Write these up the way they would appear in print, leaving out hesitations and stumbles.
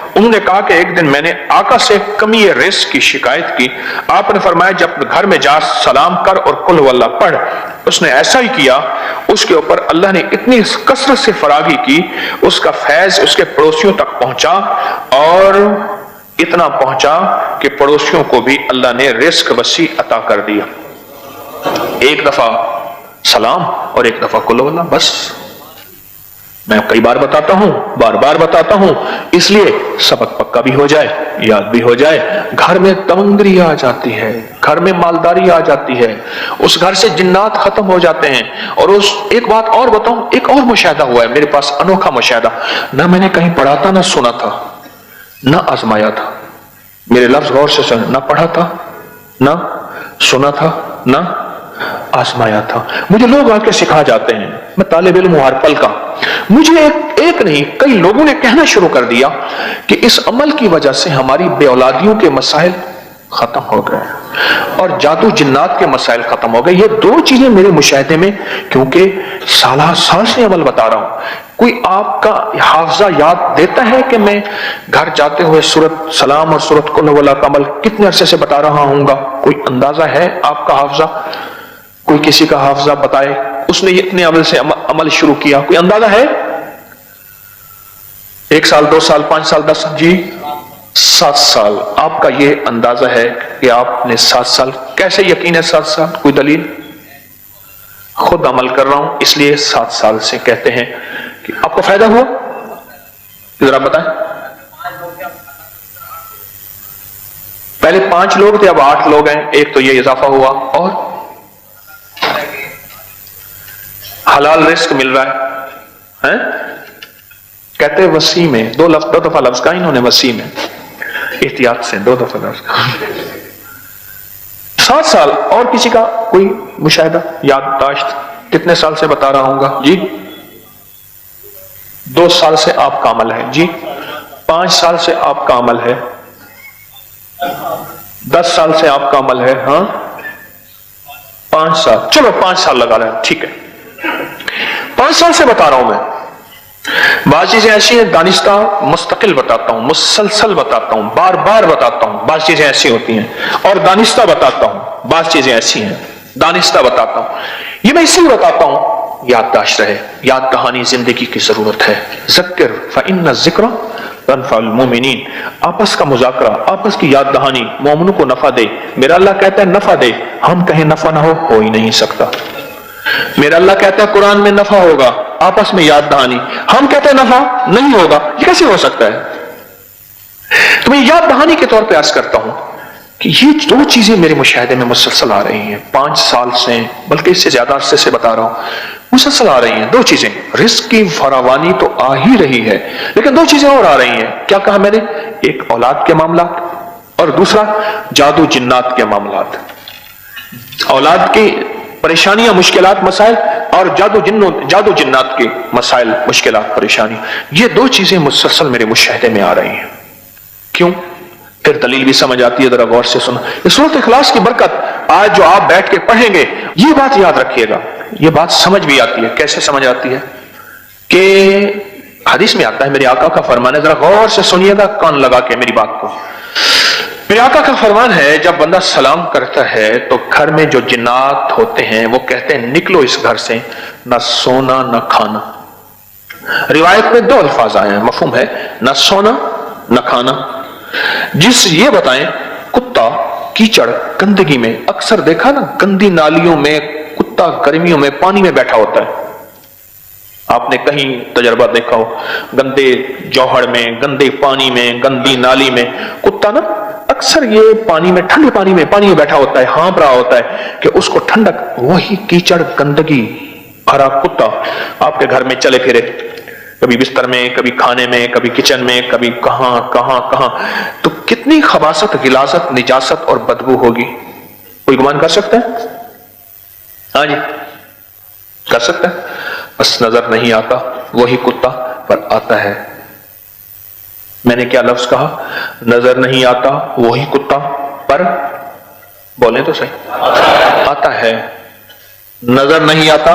انہوں نے کہا کہ ایک دن میں نے آقا سے کمی رزق کی شکایت کی. آپ نے فرمایا جب گھر میں جا سلام کر اور قل ہو اللہ پڑھ. اس نے ایسا ہی کیا. اس کے اوپر اللہ نے اتنی کثرت سے فراگی کی, اس کا فیض اس کے پڑوسیوں تک پہنچا, اور اتنا پہنچا کہ پڑوسیوں کو بھی اللہ نے رزق وسیع عطا کر دیا. ایک دفعہ سلام اور ایک دفعہ قل ہو اللہ, بس. میں کئی بار بتاتا ہوں, بار بار بتاتا ہوں, اس لیے سبق پکا بھی ہو جائے, یاد بھی ہو جائے. گھر میں تمنگری آ جاتی ہے, گھر میں مالداری آ جاتی ہے, اس گھر سے جنات ختم ہو جاتے ہیں. اور اس ایک بات اور بتاؤں, ایک اور مشاہدہ ہوا ہے میرے پاس, انوکھا مشاہدہ. نہ میں نے کہیں پڑھا تھا, نہ سنا تھا, نہ آزمایا تھا. میرے لفظ غور سے سن, نہ پڑھا تھا, نہ سنا تھا, نہ آزمایا تھا. مجھے لوگ آ کے سکھا جاتے ہیں, میں طالب علم ہوں ہر پل کا. مجھے ایک نہیں کئی لوگوں نے کہنا شروع کر دیا کہ اس عمل کی وجہ سے ہماری بے اولادیوں کے مسائل ختم ہو گئے اور جادو جنات کے مسائل ختم ہو گئے. یہ دو چیزیں میرے مشاہدے میں, کیونکہ سالہ سال سے عمل بتا رہا ہوں. کوئی آپ کا حافظہ یاد دیتا ہے کہ میں گھر جاتے ہوئے سورت سلام اور سورت قل ہو اللہ کا عمل کتنے عرصے سے بتا رہا ہوں گا؟ کوئی اندازہ ہے آپ کا حافظہ؟ کوئی کسی کا حافظہ بتائے اس نے اتنے عمل سے عمل شروع کیا, کوئی اندازہ ہے؟ 1 سال 2 سال 5 سال 10 سال؟ جی 7 سال. آپ کا یہ اندازہ ہے کہ آپ نے 7 سال, کیسے یقین ہے 7 سال؟ کوئی دلیل؟ خود عمل کر رہا ہوں اس لیے 7 سال سے کہتے ہیں کہ آپ کو فائدہ ہوا. ذرا بتائیں. پہلے 5 لوگ تھے, اب 8 لوگ ہیں, ایک تو یہ اضافہ ہوا. اور حلال رزق مل رہا ہے. کہتے وسیع میں, 2 دفعہ لفظ کا انہوں نے, وسیع میں, احتیاط سے 2 دفعہ لفظ کا. 7 سال. اور کسی کا کوئی مشاہدہ یادداشت؟ کتنے سال سے بتا رہا ہوں گا؟ جی 2 سال سے آپ کا عمل ہے. جی 5 سال سے آپ کا عمل ہے. 10 سال سے آپ کا عمل ہے. ہاں 5 سال, چلو 5 سال لگا رہے ہیں, ٹھیک ہے. 5 سال سے بتا رہا ہوں میں. بعض چیزیں ایسی ہیں دانستہ مستقل بتاتا ہوں, مسلسل بتاتا ہوں, بار بار بتاتا ہوں. بعض چیزیں ایسی ہوتی ہیں اور دانستہ بتاتا ہوں. بعض چیزیں ایسی ہیں دانستہ بتاتا ہوں. یہ میں اسی لیے بتاتا ہوں یادداشت رہے. یاد دہانی زندگی کی ضرورت ہے. ذکر فإن الذکر تنفع المؤمنین. آپس کا مذاکرہ, آپس کی یاد دہانی مومنوں کو نفع دے. میرا اللہ کہتا ہے نفع دے, ہم کہیں نفع نہ ہو ہی نہیں سکتا. میرا اللہ کہتا ہے قرآن میں نفع ہوگا, آپس میں یاد دہانی, ہم کہتے ہیں نفع نہیں ہوگا. یہ کیسے ہو سکتا ہے؟ تو میں یاد دہانی کے طور پہ عرض کرتا ہوں کہ یہ 2 چیزیں میرے مشاہدے میں مسلسل آ رہی ہیں. 5 سال سے, بلکہ اس سے زیادہ عرصے سے بتا رہا ہوں, مسلسل آ رہی ہیں 2 چیزیں. رزق کی فراوانی تو آ ہی رہی ہے, لیکن 2 چیزیں اور آ رہی ہیں. کیا کہا میں نے؟ ایک اولاد کے معاملات اور دوسرا جادو جنات کے معاملات. اولاد کی پریشانیاں, مشکلات, مسائل, اور جادو جنات کے مسائل, مشکلات, پریشانی. یہ 2 چیزیں مسلسل میرے مشاہدے میں آ رہی ہیں. کیوں؟ پھر دلیل بھی سمجھ آتی ہے, ذرا غور سے سنو. یہ سورۃ اخلاص کی برکت آج جو آپ بیٹھ کے پڑھیں گے, یہ بات یاد رکھیے گا. یہ بات سمجھ بھی آتی ہے. کیسے سمجھ آتی ہے؟ کہ حدیث میں آتا ہے, میرے آقا کا فرمان ہے, ذرا غور سے سنیے گا, کان لگا کے میری بات کو. میرے آقا کا فرمان ہے جب بندہ سلام کرتا ہے تو گھر میں جو جنات ہوتے ہیں وہ کہتے ہیں نکلو اس گھر سے, نہ سونا نہ کھانا. روایت میں 2 الفاظ آئے ہیں, مفہوم ہے, نہ سونا نہ کھانا. جس یہ بتائیں کتا کیچڑ گندگی میں, اکثر دیکھا نا گندی نالیوں میں کتا گرمیوں میں پانی میں بیٹھا ہوتا ہے. آپ نے کہیں تجربہ دیکھا ہو, گندے جوہر میں, گندے پانی میں, گندی نالی میں کتا نا اکثر یہ پانی میں, ٹھنڈے پانی میں بیٹھا ہوتا ہے, ہانپ رہا ہوتا ہے کہ اس کو ٹھنڈک. وہی کیچڑ گندگی بھرا کتا آپ کے گھر میں چلے پھرے, کبھی بستر میں, کبھی کھانے میں, کبھی کچن میں, کبھی کہاں کہاں کہاں, تو کتنی خباثت, غلاظت, نجاست اور بدبو ہوگی. کوئی گمان کر سکتا ہے؟ ہاں جی کر سکتا ہے. بس نظر نہیں آتا, وہی کتا پر آتا ہے. میں نے کیا لفظ کہا؟ نظر نہیں آتا وہی کتا پر, بولیں تو صحیح, آتا ہے. نظر نہیں آتا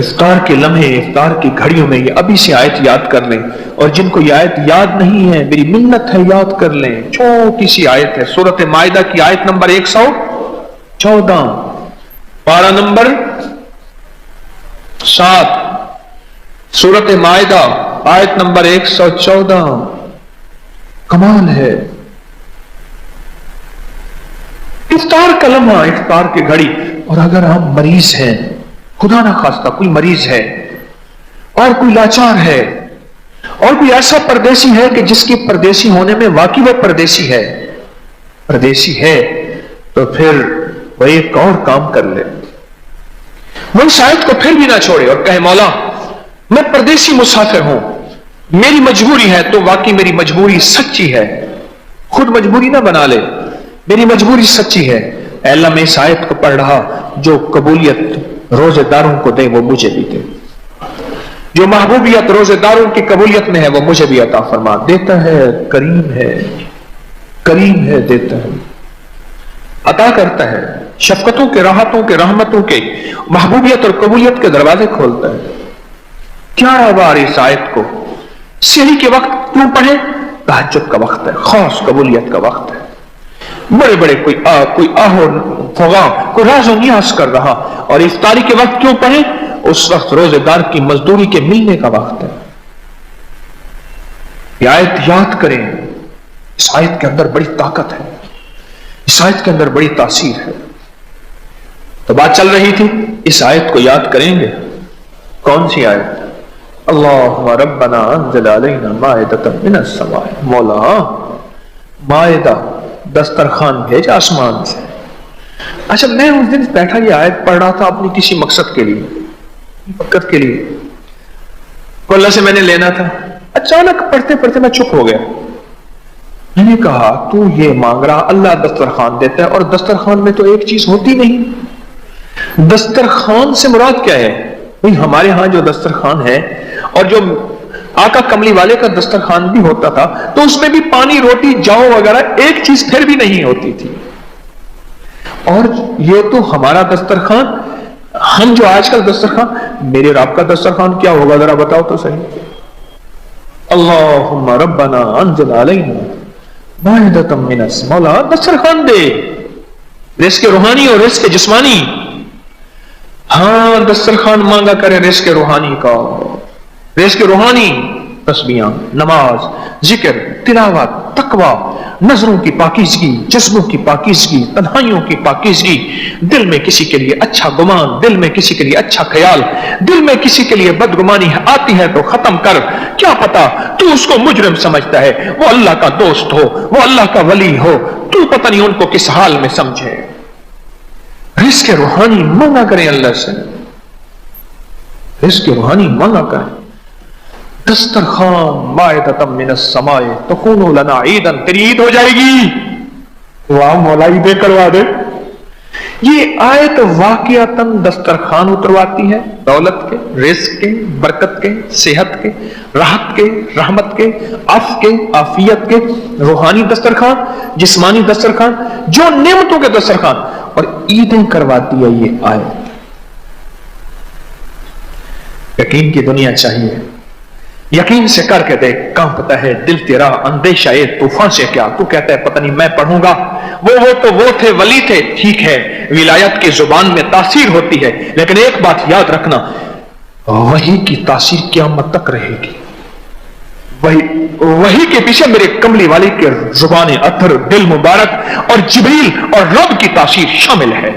افطار کے لمحے، افطار کی گھڑیوں میں یہ ابھی سے آیت یاد کر لیں، اور جن کو یہ آیت یاد نہیں ہے میری منت ہے یاد کر لیں۔ چھوٹی سی آیت ہے، سورۃ مائدہ کی آیت نمبر 114، پارہ نمبر 7، سورۃ مائدہ آیت نمبر 114۔ کمال ہے، افطار کا لمحہ، افطار کی گھڑی، اور اگر ہم مریض ہیں، خدا نہ خواستہ کوئی مریض ہے اور کوئی لاچار ہے اور کوئی ایسا پردیسی ہے کہ جس کی پردیسی ہونے میں واقعی وہ پردیسی ہے، تو پھر وہ ایک اور کام کر لے، وہ اس آیت کو پھر بھی نہ چھوڑے اور کہے مولا میں پردیسی مسافر ہوں، میری مجبوری ہے، تو واقعی میری مجبوری سچی ہے، خود مجبوری نہ بنا لے، میری مجبوری سچی ہے، اے اللہ میں اس آیت کو پڑھ رہا، جو قبولیت روزے داروں کو دے وہ مجھے بھی دے، جو محبوبیت روزے داروں کی قبولیت میں ہے وہ مجھے بھی عطا فرما۔ دیتا ہے، کریم ہے، دیتا ہے، عطا کرتا ہے، شفقتوں کے، راحتوں کے، رحمتوں کے، محبوبیت اور قبولیت کے دروازے کھولتا ہے۔ کیا بار اس آیت کو سحری کے وقت کیوں پڑھیں؟ تہجد کا وقت ہے، خاص قبولیت کا وقت ہے، بڑے بڑے کوئی آہو فغاں، کوئی راز و نیاز کر رہا، اور افطاری کے وقت کیوں پڑھیں؟ اس وقت روزے دار کی مزدوری کے ملنے کا وقت ہے۔ یہ آیت یاد کریں، اس آیت کے اندر بڑی طاقت ہے، اس آیت کے اندر بڑی تاثیر ہے۔ تو بات چل رہی تھی، اس آیت کو یاد کریں گے۔ کون سی آیت؟ اللہم ربنا انزل علینا مائدۃ من السماء، مولا مائدہ دسترخوان بھیجا آسمان سے۔ اچھا میں اس دن بیٹھا یہ آیت پڑھ رہا تھا اپنی کسی مقصد کے لیے، کو اللہ سے میں نے لینا تھا، اچانک پڑھتے پڑھتے میں چپ ہو گیا، میں نے کہا تو یہ مانگ رہا اللہ دسترخوان دیتا ہے، اور دسترخوان میں تو ایک چیز ہوتی نہیں۔ دسترخوان سے مراد کیا ہے؟ بھئی ہمارے ہاں جو دسترخوان ہے اور جو آقا کملی والے کا دسترخوان بھی ہوتا تھا تو اس میں بھی پانی، روٹی، جاؤ وغیرہ ایک چیز پھر بھی نہیں ہوتی تھی، اور یہ تو ہمارا دسترخوان، ہم جو آج کل دسترخوان، میرے رب کا دسترخوان کیا ہوگا ذرا بتاؤ تو صحیح۔ اللہم ربنا انزل علینا مائدۃ من السماء، مولا دسترخوان دے، رزق روحانی اور رزق جسمانی۔ ہاں دسترخوان مانگا کرے رزق روحانی کا، رزق روحانی، تسبیحاں، نماز، ذکر، تلاوت، تقوی، نظروں کی پاکیزگی، جذبوں کی پاکیزگی، تنہائیوں کی پاکیزگی، دل میں کسی کے لیے اچھا گمان، دل میں کسی کے لیے اچھا خیال، دل میں کسی کے لیے بدگمانی آتی ہے تو ختم کر، کیا پتا تو اس کو مجرم سمجھتا ہے، وہ اللہ کا دوست ہو، وہ اللہ کا ولی ہو، تو پتہ نہیں ان کو کس حال میں سمجھے۔ رزق روحانی مانگا کریں اللہ سے، رزق روحانی مانگا کریں۔ دسترخوان مائدۃ من السماء تکون لنا عیدا، تیری عید ہو جائے گی، واہ مولا عیدیں کروا دے۔ یہ آیت واقعتاً دسترخوان اترواتی ہے، دولت کے، رزق کے، برکت کے، صحت کے، راحت کے، رحمت کے، عفو کے، عافیت کے، روحانی دسترخوان، جسمانی دسترخوان، جو نعمتوں کے دسترخوان، اور عیدیں کرواتی ہے یہ آیت۔ یقین کی دنیا چاہیے، یقین سے کر کے دیکھ، کانپتا ہے دل تیرا اندیشہ طوفان سے کیا، تو کہتا ہے پتہ نہیں میں پڑھوں گا، وہ تھے ولی تھے، ٹھیک ہے ولایت کی زبان میں تاثیر ہوتی ہے، لیکن ایک بات یاد رکھنا، وحی کی تاثیر قیامت تک رہے گی، وحی کے پیچھے میرے کملی والے کے زبان اطہر، دل مبارک اور جبریل اور رب کی تاثیر شامل ہے۔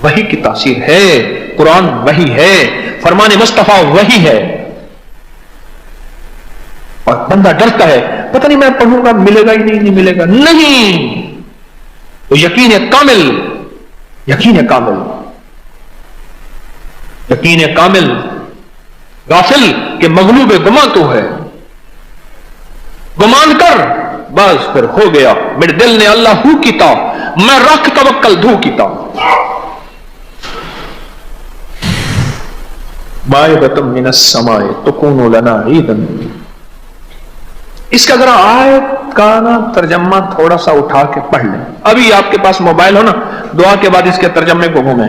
وحی کی تاثیر ہے، قرآن وحی ہے، فرمان مصطفیٰ وحی ہے، اور بندہ ڈرتا ہے پتہ نہیں میں پڑھوں گا ملے گا ہی نہیں ملے گا، نہیں، تو یقین کامل، یقین کامل، یقین کامل، غافل کہ مغلوب گمان تو ہے، گمان کر بس پھر ہو گیا، میرے دل نے اللہ ہو کیتا، میں رکھ توکل دھو کیتا۔ مائدۃ من السماء تکون لنا عیدا، اس کا ذرا آیت کا نا ترجمہ تھوڑا سا اٹھا کے پڑھ لیں، ابھی آپ کے پاس موبائل ہو نا، دعا کے بعد اس کے ترجمے کو گھومیں،